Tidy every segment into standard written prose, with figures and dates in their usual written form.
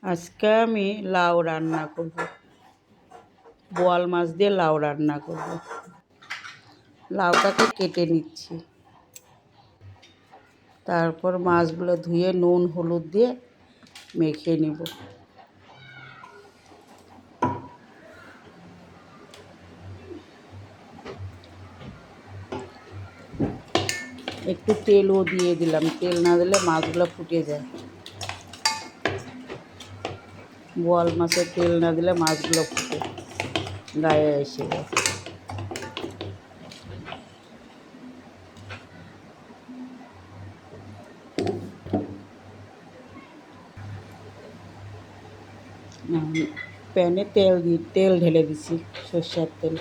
আজকে আমি লাউ রান্না করব। বোয়াল মাছ দিয়ে লাউ রান্না করব। লাউটাকে কেটে নিচ্ছি, তারপর মাছগুলো ধুয়ে নুন হলুদ দিয়ে মেখে নিব। একটু তেলও দিয়ে দিলাম, তেল না দিলে মাছগুলো ফুটে যায়। বোয়াল মাছের তেল না দিলে মাছগুলো ফুটে গায়ে এসে যায়। প্যানে তেল ঢেলে দিছি, সরষের তেল।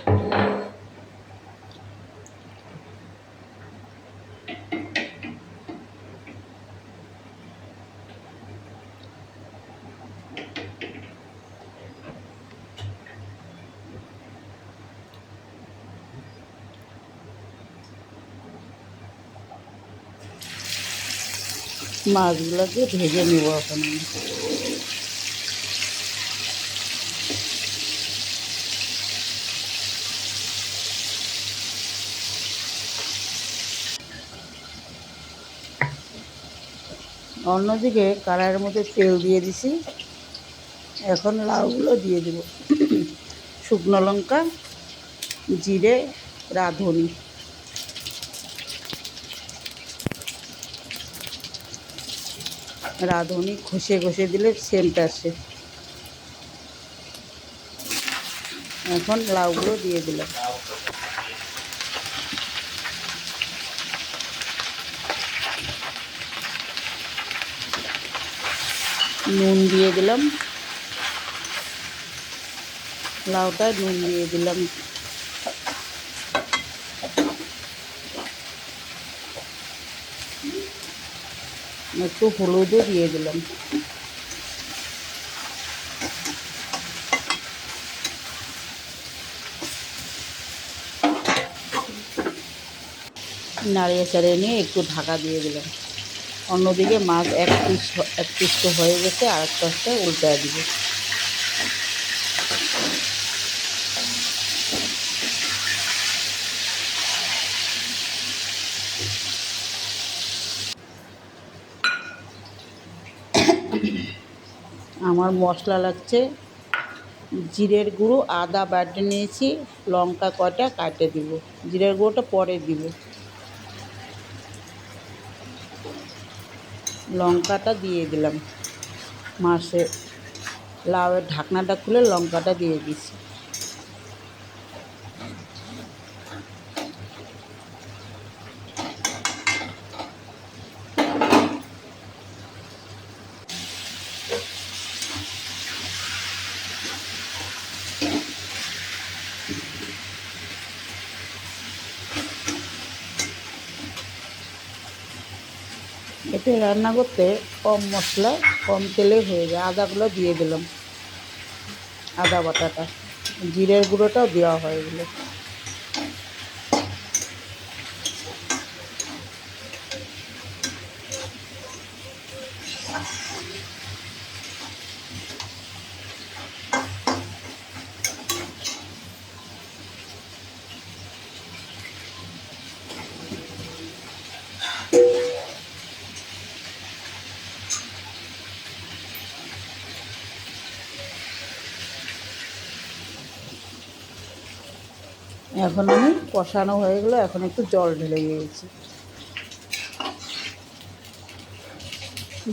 মাছগুলোকে ভেজে নেব এখন আমি। অন্যদিকে কড়াইয়ের মধ্যে তেল দিয়ে দিছি, এখন লাউগুলো দিয়ে দেব। শুকনো লঙ্কা, জিরে, রাঁধুনি। রাঁধুনি ঘষে ঘষে দিলে সেন্ট আসে। এখন লাউগুলো দিয়ে দিলাম। নুন দিয়ে দিলাম, লাউটায় নুন দিয়ে দিলাম। একটু হলুদও দিয়ে দিলাম। নাড়িয়ে চাড়িয়ে নিয়ে একটু ঢাকা দিয়ে দিলাম। অন্যদিকে মাছ এক পিস তো হয়ে গেছে, আর এক পাশটা উল্টায় দিব। আমার মশলা লাগছে জিরের গুঁড়ো, আদা বাটে নিয়েছি, লঙ্কা কটা কাটে দিব। জিরের গুঁড়োটা পরে দিব। লঙ্কাটা দিয়ে দিলাম। মাছের লাউয়ের ঢাকনাটা খুলে লঙ্কাটা দিয়ে দিছি। এতে রান্না করতে কম মশলা কম তেলে হয়ে যায়। আদাগুলো দিয়ে দিলাম, আদা বাটাটা, জিরের গুঁড়োটাও দেওয়া হয়ে গেল। এখন আমি কষানো হয়ে গেলো, এখন একটু জল ঢেলে দিয়েছি।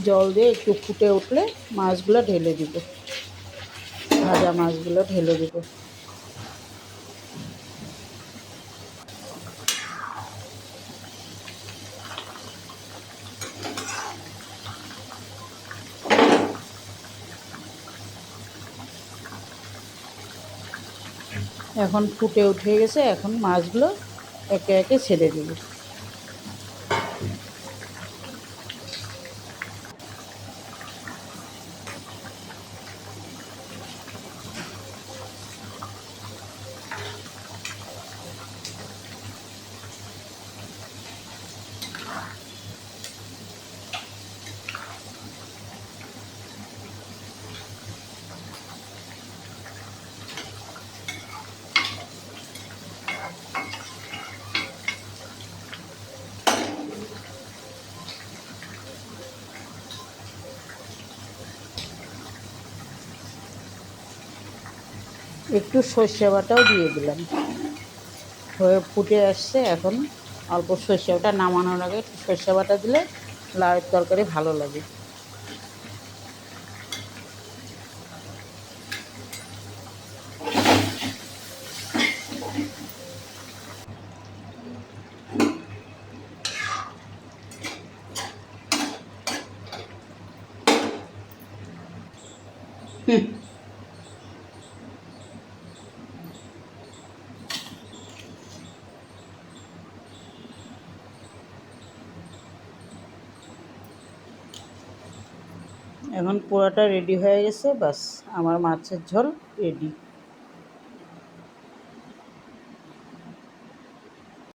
জল দিয়ে একটু ফুটে উঠলে মাছগুলো ঢেলে দিব, ভাজা মাছগুলো ঢেলে দিব। এখন ফুটে উঠে গেছে, এখন মাছগুলো একে একে ছেড়ে দিব। একটু সর্ষে বাটাও দিয়ে দিলাম। হয়ে ফুটে আসছে, এখন অল্প সর্ষে বাটা, নামানোর আগে একটু সর্ষে বাটা দিলে লাউয়ের তরকারি ভালো লাগে। এখন পোড়াটা রেডি হয়ে গেছে, বাস আমার মাছের ঝোল রেডি।